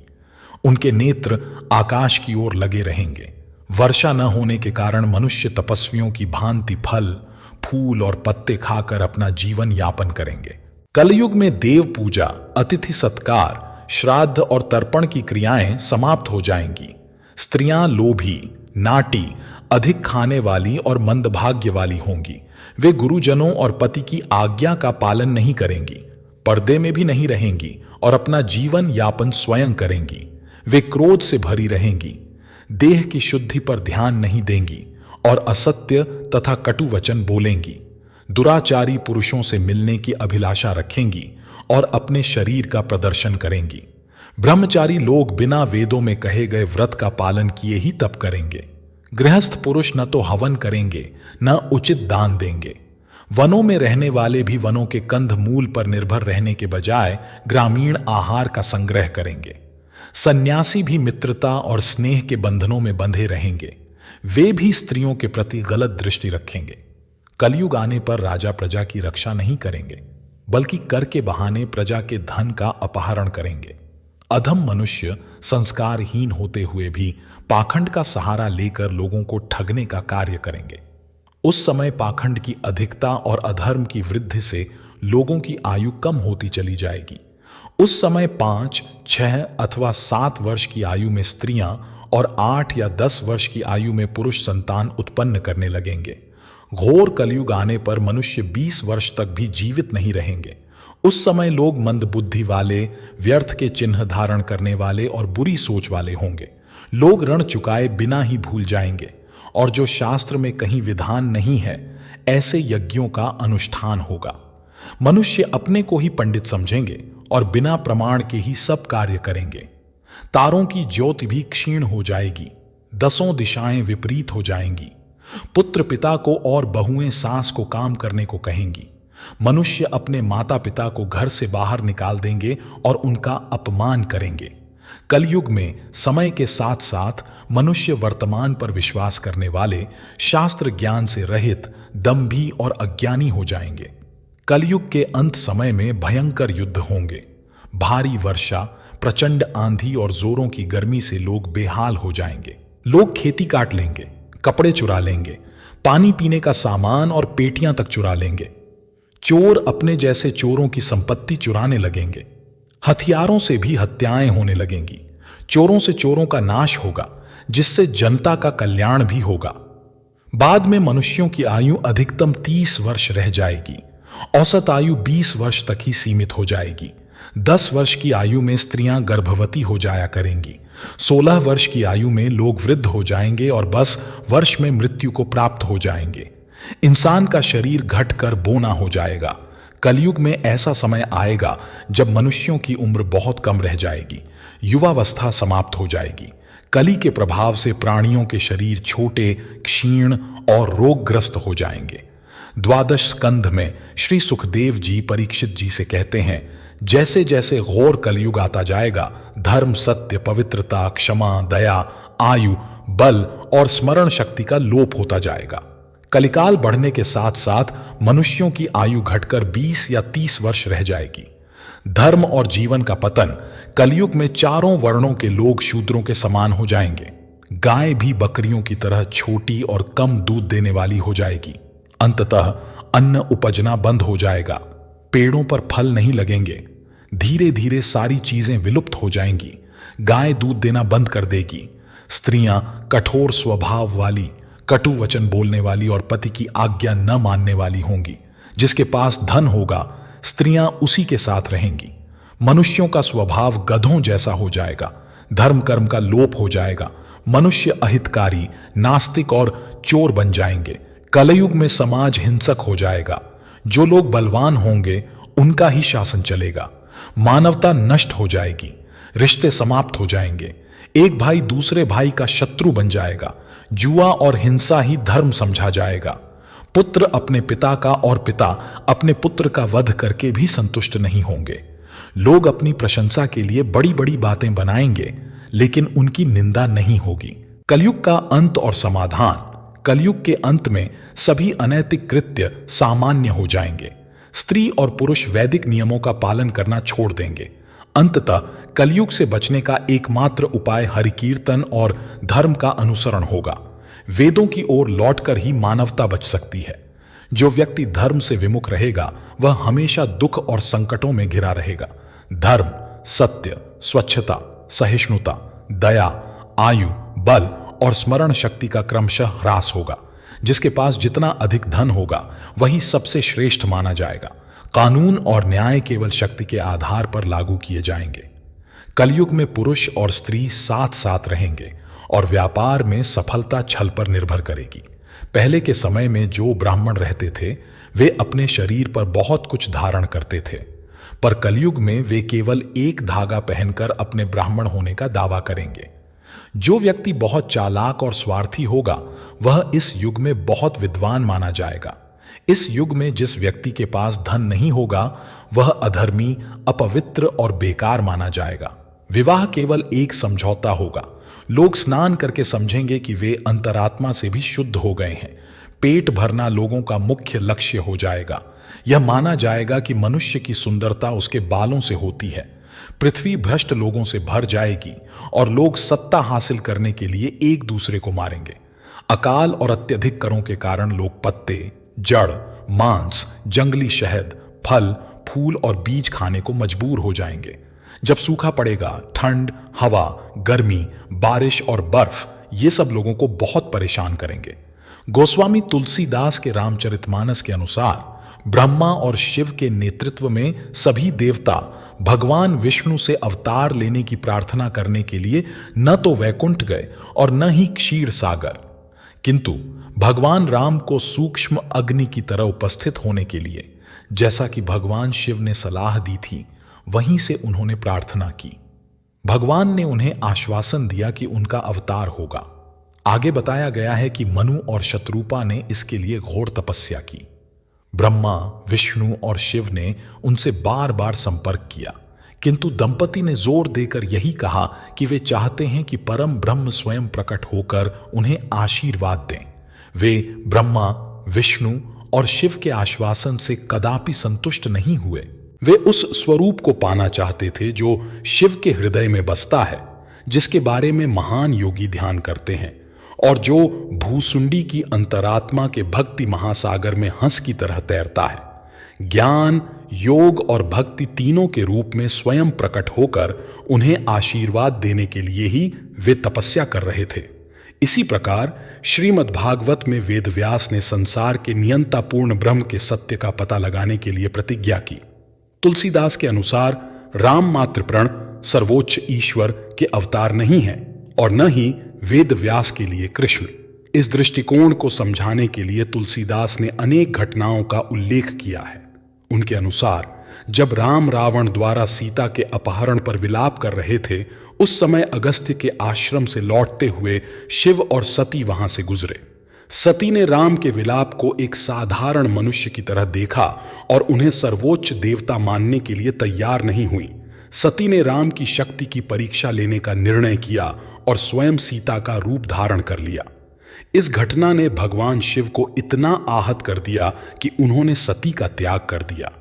उनके नेत्र आकाश की ओर लगे रहेंगे। वर्षा न होने के कारण मनुष्य तपस्वियों की भांति फल, फूल और पत्ते खाकर अपना जीवन यापन करेंगे। कलयुग में देव पूजा, अतिथि सत्कार, श्राद्ध और तर्पण की क्रियाएं समाप्त हो जाएंगी। स्त्रियां लोभी, नाटी, अधिक खाने वाली और मंदभाग्य वाली होंगी। वे गुरुजनों और पति की आज्ञा का पालन नहीं करेंगी, पर्दे में भी नहीं रहेंगी और अपना जीवन यापन स्वयं करेंगी। वे क्रोध से भरी रहेंगी, देह की शुद्धि पर ध्यान नहीं देंगी और असत्य तथा कटु वचन बोलेंगी। दुराचारी पुरुषों से मिलने की अभिलाषा रखेंगी और अपने शरीर का प्रदर्शन करेंगी। ब्रह्मचारी लोग बिना वेदों में कहे गए व्रत का पालन किए ही तप करेंगे। गृहस्थ पुरुष न तो हवन करेंगे न उचित दान देंगे। वनों में रहने वाले भी वनों के कंद मूल पर निर्भर रहने के बजाय ग्रामीण आहार का संग्रह करेंगे। सन्यासी भी मित्रता और स्नेह के बंधनों में बंधे रहेंगे। वे भी स्त्रियों के प्रति गलत दृष्टि रखेंगे। कलयुग आने पर राजा प्रजा की रक्षा नहीं करेंगे, बल्कि कर के बहाने प्रजा के धन का अपहरण करेंगे। अधम मनुष्य संस्कारहीन होते हुए भी पाखंड का सहारा लेकर लोगों को ठगने का कार्य करेंगे। उस समय पाखंड की अधिकता और अधर्म की वृद्धि से लोगों की आयु कम होती चली जाएगी। उस समय 5, 6 अथवा 7 वर्ष की आयु में स्त्रियां और 8 या 10 वर्ष की आयु में पुरुष संतान उत्पन्न करने लगेंगे। घोर कलयुग आने पर मनुष्य 20 वर्ष तक भी जीवित नहीं रहेंगे। उस समय लोग मंदबुद्धि वाले, व्यर्थ के चिन्ह धारण करने वाले और बुरी सोच वाले होंगे। लोग ऋण चुकाए बिना ही भूल जाएंगे, और जो शास्त्र में कहीं विधान नहीं है, ऐसे यज्ञों का अनुष्ठान होगा। मनुष्य अपने को ही पंडित समझेंगे और बिना प्रमाण के ही सब कार्य करेंगे। तारों की ज्योति भी क्षीण हो जाएगी। 10 दिशाएं विपरीत हो जाएंगी। पुत्र पिता को और बहुएं सास को काम करने को कहेंगी। मनुष्य अपने माता पिता को घर से बाहर निकाल देंगे और उनका अपमान करेंगे। कलयुग में समय के साथ साथ मनुष्य वर्तमान पर विश्वास करने वाले, शास्त्र ज्ञान से रहित, दंभी और अज्ञानी हो जाएंगे। कलयुग के अंत समय में भयंकर युद्ध होंगे। भारी वर्षा, प्रचंड आंधी और जोरों की गर्मी से लोग बेहाल हो जाएंगे। लोग खेती काट लेंगे, कपड़े चुरा लेंगे, पानी पीने का सामान और पेटियां तक चुरा लेंगे। चोर अपने जैसे चोरों की संपत्ति चुराने लगेंगे। हथियारों से भी हत्याएं होने लगेंगी। चोरों से चोरों का नाश होगा, जिससे जनता का कल्याण भी होगा। बाद में मनुष्यों की आयु अधिकतम 30 वर्ष रह जाएगी। औसत आयु 20 वर्ष तक ही सीमित हो जाएगी। 10 वर्ष की आयु में स्त्रियां गर्भवती हो जाया करेंगी। 16 वर्ष की आयु में लोग वृद्ध हो जाएंगे और बस वर्ष में मृत्यु को प्राप्त हो जाएंगे। इंसान का शरीर घटकर बोना हो जाएगा। कलयुग में ऐसा समय आएगा जब मनुष्यों की उम्र बहुत कम रह जाएगी। युवावस्था समाप्त हो जाएगी। कली के प्रभाव से प्राणियों के शरीर छोटे, क्षीण और रोगग्रस्त हो जाएंगे। 12 स्कंध में श्री सुखदेव जी परीक्षित जी से कहते हैं, जैसे जैसे घोर कलयुग आता जाएगा, धर्म, सत्य, पवित्रता, क्षमा, दया, आयु, बल और स्मरण शक्ति का लोप होता जाएगा। कलिकाल बढ़ने के साथ साथ मनुष्यों की आयु घटकर 20 या 30 वर्ष रह जाएगी। धर्म और जीवन का पतन। कलयुग में चारों वर्णों के लोग शूद्रों के समान हो जाएंगे। गाय भी बकरियों की तरह छोटी और कम दूध देने वाली हो जाएगी। अंततः अन्न उपजना बंद हो जाएगा। पेड़ों पर फल नहीं लगेंगे। धीरे धीरे सारी चीजें विलुप्त हो जाएंगी। गाय दूध देना बंद कर देगी। स्त्रियां कठोर स्वभाव वाली, कटु वचन बोलने वाली और पति की आज्ञा न मानने वाली होंगी। जिसके पास धन होगा, स्त्रियां उसी के साथ रहेंगी। मनुष्यों का स्वभाव गधों जैसा हो जाएगा। धर्म कर्म का लोप हो जाएगा। मनुष्य अहितकारी, नास्तिक और चोर बन जाएंगे। कलयुग में समाज हिंसक हो जाएगा। जो लोग बलवान होंगे उनका ही शासन चलेगा। मानवता नष्ट हो जाएगी। रिश्ते समाप्त हो जाएंगे। एक भाई दूसरे भाई का शत्रु बन जाएगा। जुआ और हिंसा ही धर्म समझा जाएगा। पुत्र अपने पिता का और पिता अपने पुत्र का वध करके भी संतुष्ट नहीं होंगे। लोग अपनी प्रशंसा के लिए बड़ी बड़ी बातें बनाएंगे, लेकिन उनकी निंदा नहीं होगी। कलयुग का अंत और समाधान। कलयुग के अंत में सभी अनैतिक कृत्य सामान्य हो जाएंगे। स्त्री और पुरुष वैदिक नियमों का पालन करना छोड़ देंगे। अंततः कलयुग से बचने का एकमात्र उपाय हरिकीर्तन और धर्म का अनुसरण होगा। वेदों की ओर लौटकर ही मानवता बच सकती है। जो व्यक्ति धर्म से विमुख रहेगा वह हमेशा दुख और संकटों में घिरा रहेगा। धर्म, सत्य, स्वच्छता, सहिष्णुता, दया, आयु, बल और स्मरण शक्ति का क्रमशः ह्रास होगा। जिसके पास जितना अधिक धन होगा वही सबसे श्रेष्ठ माना जाएगा। कानून और न्याय केवल शक्ति के आधार पर लागू किए जाएंगे। कलयुग में पुरुष और स्त्री साथ साथ रहेंगे और व्यापार में सफलता छल पर निर्भर करेगी। पहले के समय में जो ब्राह्मण रहते थे वे अपने शरीर पर बहुत कुछ धारण करते थे, पर कलयुग में वे केवल एक धागा पहनकर अपने ब्राह्मण होने का दावा करेंगे। जो व्यक्ति बहुत चालाक और स्वार्थी होगा वह इस युग में बहुत विद्वान माना जाएगा। इस युग में जिस व्यक्ति के पास धन नहीं होगा वह अधर्मी, अपवित्र और बेकार माना जाएगा। विवाह केवल एक समझौता होगा। लोग स्नान करके समझेंगे कि वे अंतरात्मा से भी शुद्ध हो गए हैं। पेट भरना लोगों का मुख्य लक्ष्य हो जाएगा। यह माना जाएगा कि मनुष्य की सुंदरता उसके बालों से होती है। पृथ्वी भ्रष्ट लोगों से भर जाएगी और लोग सत्ता हासिल करने के लिए एक दूसरे को मारेंगे। अकाल और अत्यधिक करों के कारण लोग पत्ते, जड़, मांस, जंगली शहद, फल, फूल और बीज खाने को मजबूर हो जाएंगे। जब सूखा पड़ेगा, ठंड, हवा, गर्मी, बारिश और बर्फ ये सब लोगों को बहुत परेशान करेंगे। गोस्वामी तुलसीदास के रामचरितमानस के अनुसार ब्रह्मा और शिव के नेतृत्व में सभी देवता भगवान विष्णु से अवतार लेने की प्रार्थना करने के लिए न तो वैकुंठ गए और न ही क्षीर सागर, किंतु भगवान राम को सूक्ष्म अग्नि की तरह उपस्थित होने के लिए, जैसा कि भगवान शिव ने सलाह दी थी, वहीं से उन्होंने प्रार्थना की। भगवान ने उन्हें आश्वासन दिया कि उनका अवतार होगा। आगे बताया गया है कि मनु और शत्रुपा ने इसके लिए घोर तपस्या की। ब्रह्मा, विष्णु और शिव ने उनसे बार बार संपर्क किया, किंतु दंपति ने जोर देकर यही कहा कि वे चाहते हैं कि परम ब्रह्म स्वयं प्रकट होकर उन्हें आशीर्वाद दें। वे ब्रह्मा, विष्णु और शिव के आश्वासन से कदापि संतुष्ट नहीं हुए। वे उस स्वरूप को पाना चाहते थे जो शिव के हृदय में बसता है, जिसके बारे में महान योगी ध्यान करते हैं और जो भूसुंडी की अंतरात्मा के भक्ति महासागर में हंस की तरह तैरता है। ज्ञान, योग और भक्ति तीनों के रूप में स्वयं प्रकट होकर उन्हें आशीर्वाद देने के लिए ही वे तपस्या कर रहे थे। इसी प्रकार श्रीमद् भागवत में वेदव्यास ने संसार के नियंतापूर्ण ब्रह्म के सत्य का पता लगाने के लिए प्रतिज्ञा की। तुलसीदास के अनुसार राम मात्र प्रण सर्वोच्च ईश्वर के अवतार नहीं हैं और न ही वेद व्यास के लिए कृष्ण। इस दृष्टिकोण को समझाने के लिए तुलसीदास ने अनेक घटनाओं का उल्लेख किया है। उनके अनुसार जब राम रावण द्वारा सीता के अपहरण पर विलाप कर रहे थे, उस समय अगस्त्य के आश्रम से लौटते हुए शिव और सती वहां से गुजरे। सती ने राम के विलाप को एक साधारण मनुष्य की तरह देखा और उन्हें सर्वोच्च देवता मानने के लिए तैयार नहीं हुई। सती ने राम की शक्ति की परीक्षा लेने का निर्णय किया और स्वयं सीता का रूप धारण कर लिया। इस घटना ने भगवान शिव को इतना आहत कर दिया कि उन्होंने सती का त्याग कर दिया।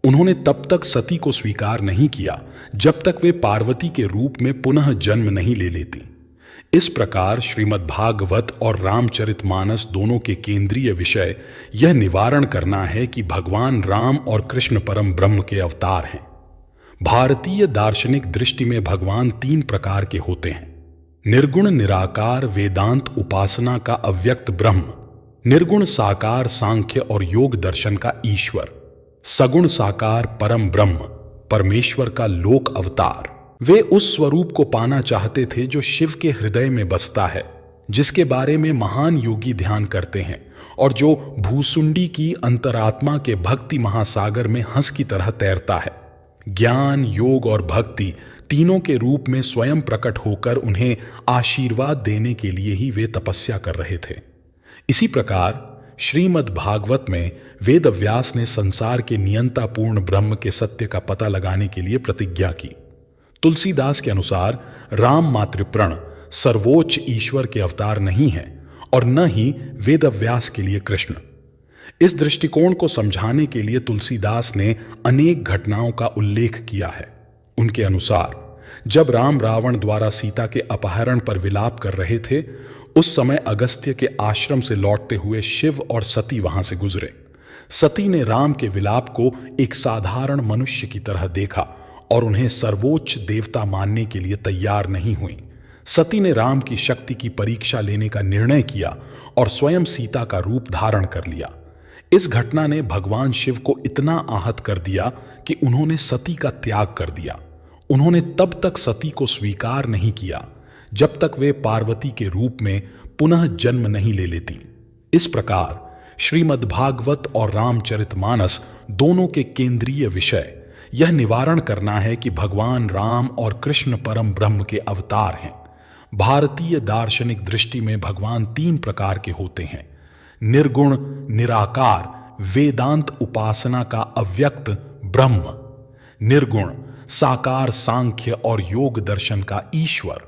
उन्होंने तब तक सती को स्वीकार नहीं किया जब तक वे पार्वती के रूप में पुनः जन्म नहीं ले लेती। इस प्रकार श्रीमद् भागवत और रामचरितमानस दोनों के केंद्रीय विषय यह निवारण करना है कि भगवान राम और कृष्ण परम ब्रह्म के अवतार हैं। भारतीय दार्शनिक दृष्टि में भगवान तीन प्रकार के होते हैं: निर्गुण निराकार वेदांत उपासना का अव्यक्त ब्रह्म, निर्गुण साकार सांख्य और योग दर्शन का ईश्वर, सगुण साकार परम ब्रह्म परमेश्वर का लोक अवतार। वे उस स्वरूप को पाना चाहते थे जो शिव के हृदय में बसता है, जिसके बारे में महान योगी ध्यान करते हैं और जो भूसुंडी की अंतरात्मा के भक्ति महासागर में हंस की तरह तैरता है। ज्ञान, योग और भक्ति तीनों के रूप में स्वयं प्रकट होकर उन्हें आशीर्वाद देने के लिए ही वे तपस्या कर रहे थे। इसी प्रकार श्रीमद् भागवत में वेदव्यास ने संसार के नियंतापूर्ण ब्रह्म के सत्य का पता लगाने के लिए प्रतिज्ञा की। तुलसीदास के अनुसार राम मातृप्रण सर्वोच्च ईश्वर के अवतार नहीं है और न ही वेदव्यास के लिए कृष्ण। इस दृष्टिकोण को समझाने के लिए तुलसीदास ने अनेक घटनाओं का उल्लेख किया है। उनके अनुसार जब राम रावण द्वारा सीता के अपहरण पर विलाप कर रहे थे, उस समय अगस्त्य के आश्रम से लौटते हुए शिव और सती वहां से गुजरे। सती ने राम के विलाप को एक साधारण मनुष्य की तरह देखा और उन्हें सर्वोच्च देवता मानने के लिए तैयार नहीं हुई। सती ने राम की शक्ति की परीक्षा लेने का निर्णय किया और स्वयं सीता का रूप धारण कर लिया। इस घटना ने भगवान शिव को इतना आहत कर दिया कि उन्होंने सती का त्याग कर दिया। उन्होंने तब तक सती को स्वीकार नहीं किया जब तक वे पार्वती के रूप में पुनः जन्म नहीं ले लेती। इस प्रकार श्रीमद् भागवत और रामचरितमानस दोनों के केंद्रीय विषय यह निवारण करना है कि भगवान राम और कृष्ण परम ब्रह्म के अवतार हैं। भारतीय दार्शनिक दृष्टि में भगवान तीन प्रकार के होते हैं: निर्गुण, निराकार वेदांत उपासना का अव्यक्त ब्रह्म, निर्गुण साकार सांख्य और योग दर्शन का ईश्वर,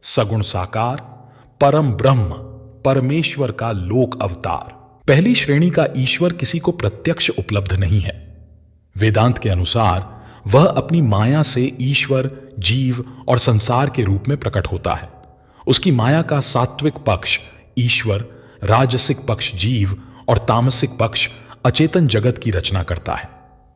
सगुण साकार परम ब्रह्म परमेश्वर का लोक अवतार। पहली श्रेणी का ईश्वर किसी को प्रत्यक्ष उपलब्ध नहीं है। वेदांत के अनुसार वह अपनी माया से ईश्वर, जीव और संसार के रूप में प्रकट होता है। उसकी माया का सात्विक पक्ष ईश्वर, राजसिक पक्ष जीव और तामसिक पक्ष अचेतन जगत की रचना करता है।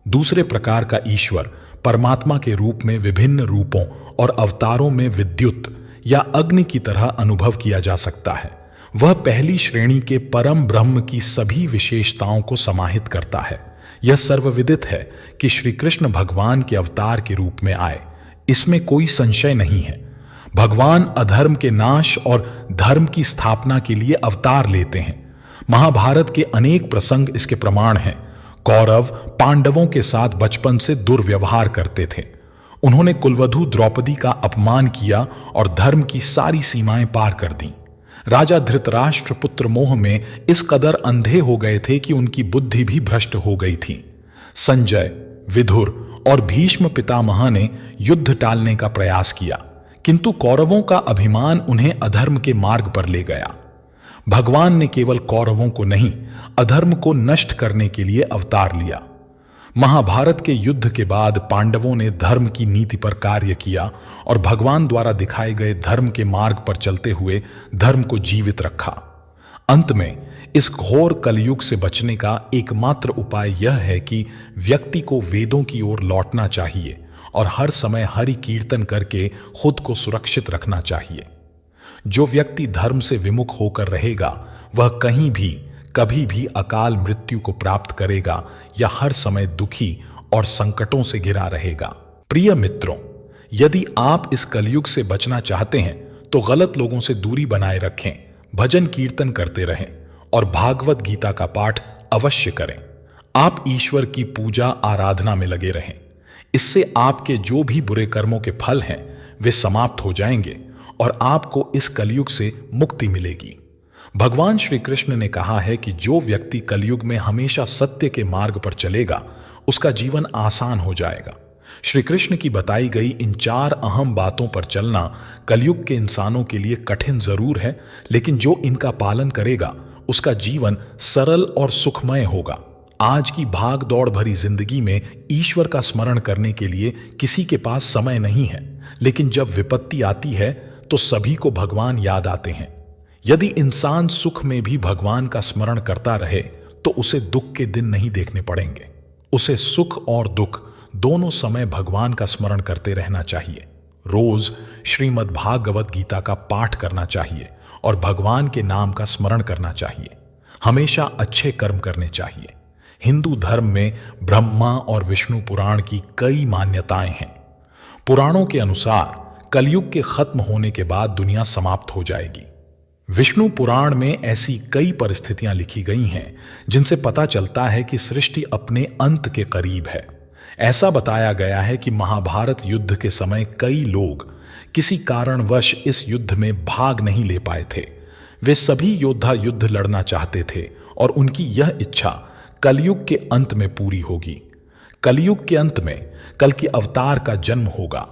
दूसरे प्रकार का ईश्वर परमात्मा के रूप में विभिन्न रूपों और अवतारों में विद्युत या अग्नि की तरह अनुभव किया जा सकता है। वह पहली श्रेणी के परम ब्रह्म की सभी विशेषताओं को समाहित करता है। यह सर्वविदित है कि श्री कृष्ण भगवान के अवतार के रूप में आए, इसमें कोई संशय नहीं है। भगवान अधर्म के नाश और धर्म की स्थापना के लिए अवतार लेते हैं। महाभारत के अनेक प्रसंग इसके प्रमाण हैं। कौरव पांडवों के साथ बचपन से दुर्व्यवहार करते थे। उन्होंने कुलवधु द्रौपदी का अपमान किया और धर्म की सारी सीमाएं पार कर दी। राजा धृतराष्ट्र पुत्र मोह में इस कदर अंधे हो गए थे कि उनकी बुद्धि भी भ्रष्ट हो गई थी। संजय, विदुर और भीष्म पितामह ने युद्ध टालने का प्रयास किया, किंतु कौरवों का अभिमान उन्हें अधर्म के मार्ग पर ले गया। भगवान ने केवल कौरवों को नहीं, अधर्म को नष्ट करने के लिए अवतार लिया। महाभारत के युद्ध के बाद पांडवों ने धर्म की नीति पर कार्य किया और भगवान द्वारा दिखाए गए धर्म के मार्ग पर चलते हुए धर्म को जीवित रखा। अंत में इस घोर कलयुग से बचने का एकमात्र उपाय यह है कि व्यक्ति को वेदों की ओर लौटना चाहिए और हर समय हरि कीर्तन करके खुद को सुरक्षित रखना चाहिए। जो व्यक्ति धर्म से विमुख होकर रहेगा वह कहीं भी कभी भी अकाल मृत्यु को प्राप्त करेगा या हर समय दुखी और संकटों से घिरा रहेगा। प्रिय मित्रों, यदि आप इस कलयुग से बचना चाहते हैं तो गलत लोगों से दूरी बनाए रखें, भजन कीर्तन करते रहें और भागवत गीता का पाठ अवश्य करें। आप ईश्वर की पूजा आराधना में लगे रहें। इससे आपके जो भी बुरे कर्मों के फल हैं वे समाप्त हो जाएंगे और आपको इस कलयुग से मुक्ति मिलेगी। भगवान श्री कृष्ण ने कहा है कि जो व्यक्ति कलयुग में हमेशा सत्य के मार्ग पर चलेगा उसका जीवन आसान हो जाएगा। श्री कृष्ण की बताई गई इन 4 अहम बातों पर चलना कलयुग के इंसानों के लिए कठिन जरूर है, लेकिन जो इनका पालन करेगा उसका जीवन सरल और सुखमय होगा। आज की भाग दौड़ भरी जिंदगी में ईश्वर का स्मरण करने के लिए किसी के पास समय नहीं है, लेकिन जब विपत्ति आती है तो सभी को भगवान याद आते हैं। यदि इंसान सुख में भी भगवान का स्मरण करता रहे तो उसे दुख के दिन नहीं देखने पड़ेंगे। उसे सुख और दुख दोनों समय भगवान का स्मरण करते रहना चाहिए। रोज श्रीमद् भागवत गीता का पाठ करना चाहिए और भगवान के नाम का स्मरण करना चाहिए। हमेशा अच्छे कर्म करने चाहिए। हिंदू धर्म में ब्रह्मा और विष्णु पुराण की कई मान्यताएं हैं। पुराणों के अनुसार कलयुग के खत्म होने के बाद दुनिया समाप्त हो जाएगी। विष्णु पुराण में ऐसी कई परिस्थितियां लिखी गई हैं जिनसे पता चलता है कि सृष्टि अपने अंत के करीब है। ऐसा बताया गया है कि महाभारत युद्ध के समय कई लोग किसी कारणवश इस युद्ध में भाग नहीं ले पाए थे। वे सभी योद्धा युद्ध लड़ना चाहते थे और उनकी यह इच्छा कलयुग के अंत में पूरी होगी। कलयुग के अंत में कल की अवतार का जन्म होगा।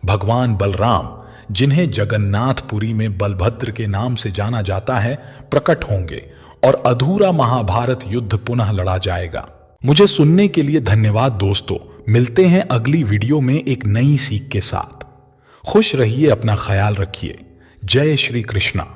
भगवान बलराम, जिन्हें जगन्नाथपुरी में बलभद्र के नाम से जाना जाता है, प्रकट होंगे और अधूरा महाभारत युद्ध पुनः लड़ा जाएगा। मुझे सुनने के लिए धन्यवाद दोस्तों। मिलते हैं अगली वीडियो में एक नई सीख के साथ। खुश रहिए, अपना ख्याल रखिए। जय श्री कृष्णा।